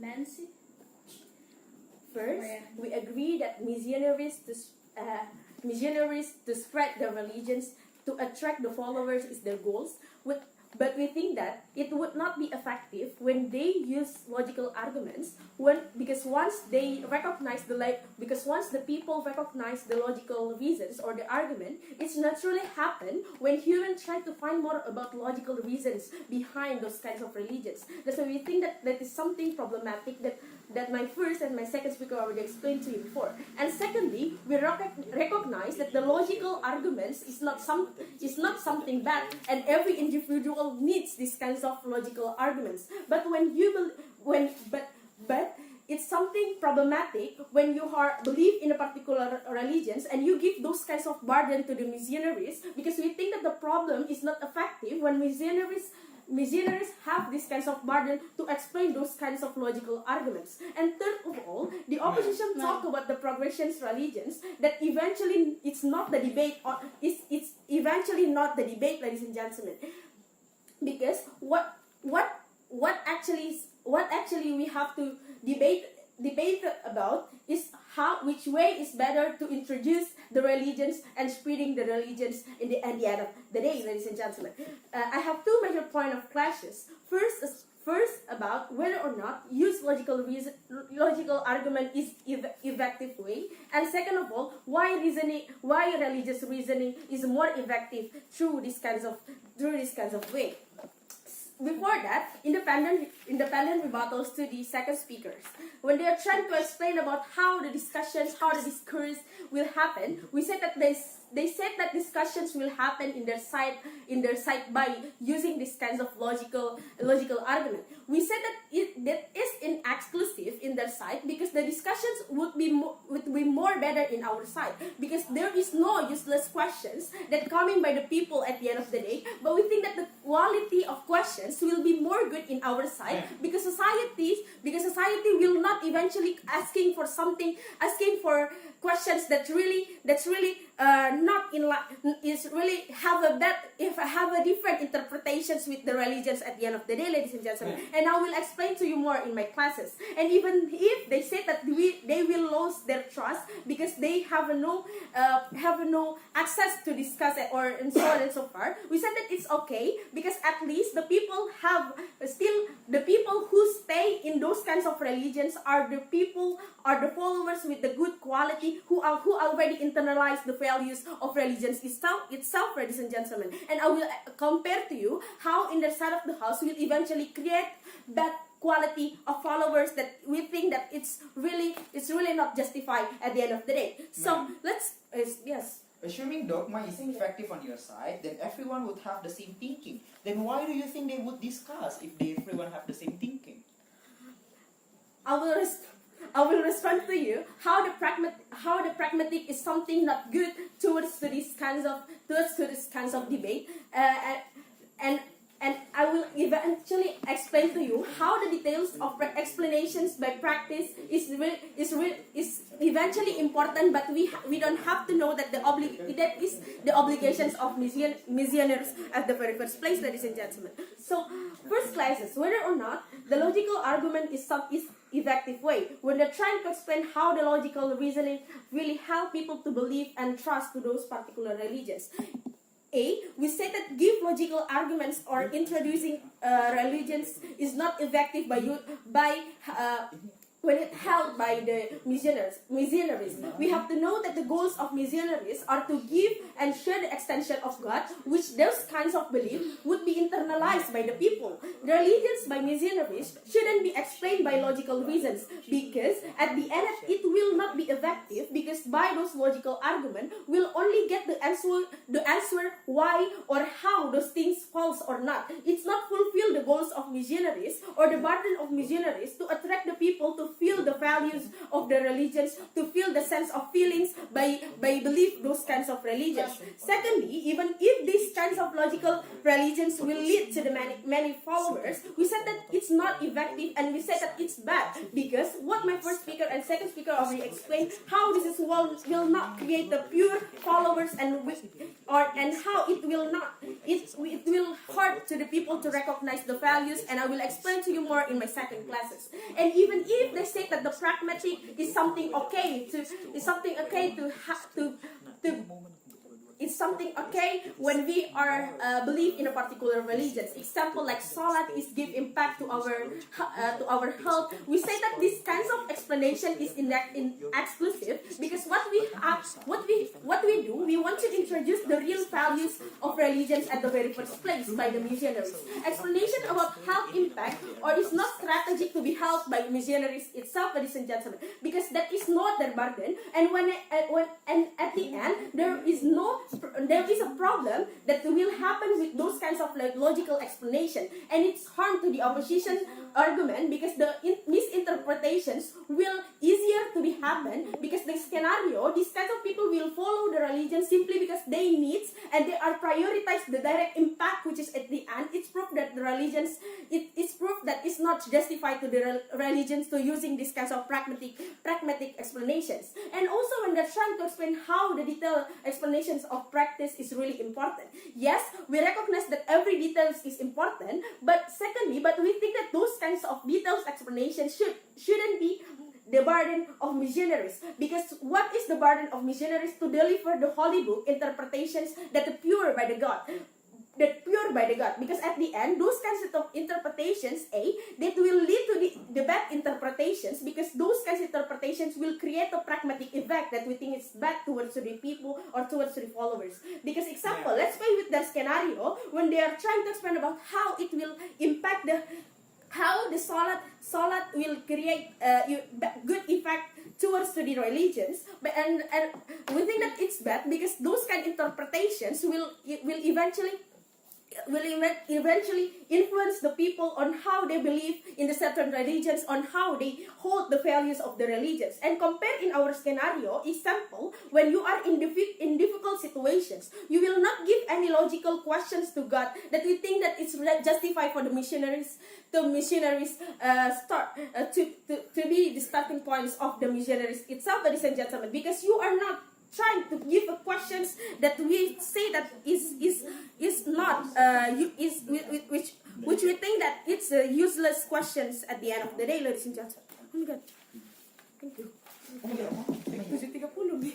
Nancy? First, we agree that missionaries to spread their religions, to attract the followers is their goals. But we think that it would not be effective when they use logical arguments. Because once the people recognize the logical reasons or the argument, it's naturally happen when humans try to find more about logical reasons behind those kinds of religions. That's why we think that is something problematic that my first and my second speaker already explained to you before. And secondly, we recognize that the logical arguments is not something bad, and every individual needs these kinds of logical arguments. But but it's something problematic when you believe in a particular religions and you give those kinds of burden to the missionaries, because we think that the problem is not effective when missionaries have these kinds of burden to explain those kinds of logical arguments. And third of all, the opposition talk about the progressionist religions, that eventually it's not the debate, or it's eventually not the debate, ladies and gentlemen, because what actually we have to debate about is which way is better to introduce the religions and spreading the religions at the end of the day, ladies and gentlemen. I have two major points of clashes. First about whether or not use logical argument is effective way, and second of all, why religious reasoning is more effective through this kinds of way. Before that, independent rebuttals to the second speakers. When they are trying to explain about how the discourse will happen, we said that they said that discussions will happen in their side by using these kinds of logical argument. We said that is inexclusive in their side, because the discussions would be more better in our side, because there is no useless questions that coming by the people at the end of the day. But we think that the quality of questions will be more good in our side, because society will not eventually asking for questions that's really not in line, is really have a different interpretations with the religions at the end of the day, ladies and gentlemen. And I will explain to you more in my classes. And even if they say that they will lose their trust because they have no access to discuss it, or and so on and so forth, we said that it's okay, because at least the people who stay in those kinds of religions are the followers with the good quality, who already internalize the values of religions itself, ladies and gentlemen. And I will compare to you how in the side of the house will eventually create that quality of followers that we think that it's really not justified at the end of the day. So yes. Assuming dogma is effective on your side, then everyone would have the same thinking. Then why do you think they would discuss if everyone have the same thinking? I will respond to you how the pragmatic is something not good towards these kinds of debate, and I will eventually explain to you how the details of explanations by practice is eventually important, but we don't have to know that that is the obligations of missionaries at the very first place, ladies and gentlemen. So first classes, whether or not the logical argument is effective way, when they're trying to explain how the logical reasoning really help people to believe and trust to those particular religions. We say that give logical arguments or introducing religions is not effective when it held by the missionaries. We have to know that the goals of missionaries are to give and share the extension of God, which those kinds of belief would be internalized by the people. The religions by missionaries shouldn't be explained by logical reasons, because at the end it will not be effective, because by those logical arguments we'll only get the answer why or how those things false or not. It's not fulfill the goals of missionaries or the burden of missionaries to attract the people to feel the values of the religions, to feel the sense of feelings by belief those kinds of religions. Secondly, even if these kinds of logical religions will lead to the many followers, we said that it's not effective, and we said that it's bad, because what my first speaker and second speaker already explained, how this is will not create the pure followers, and how it will not, it will hurt to the people to recognize the values, and I will explain to you more in my second classes. And even if they say that the pragmatic is something okay to it's something okay when we are believe in a particular religion. Example like salat is give impact to our health. We say that this kinds of explanation is in exclusive, because what we do, we want to introduce the real values of religions at the very first place by the missionaries. Explanation about health impact or is not strategic to be held by missionaries itself, ladies and gentlemen, because that is not their burden. And at the end there is a problem that will happen with those kinds of logical explanation, and it's harm to the opposition argument, because the misinterpretations will easier to be happen, because the scenario, these kinds of people will follow the religion simply because they need, and they are prioritize the direct impact, which is at the end. It's proof that the religions, it's proof that it's not justified to the religions to using these kinds of pragmatic explanations. And also when they're trying to explain how the detailed explanations of practice is really important. Yes, we recognize that every detail is important, but we think that those kinds of detailed explanations shouldn't be the burden of missionaries. Because what is the burden of missionaries? To deliver the holy book interpretations that are pure by the God. Because at the end, those kinds of interpretations, that will lead to the bad interpretations, because those kinds of interpretations will create a pragmatic effect that we think is bad towards the people or towards the followers. Because example, let's play with the scenario when they are trying to explain about how it will impact how the salat will create good effect towards the religions, and we think that it's bad because those kind of interpretations will eventually influence the people on how they believe in the certain religions, on how they hold the values of the religions. And compare in our scenario, example, when you are in difficult situations, you will not give any logical questions to God that we think that it's justified for the missionaries start to be the starting points of the missionaries itself, ladies and gentlemen, because you are not trying to give a questions that we say that is not which we think that it's useless questions at the end of the day, ladies and gentlemen. Oh my God. Thank you. 7:30.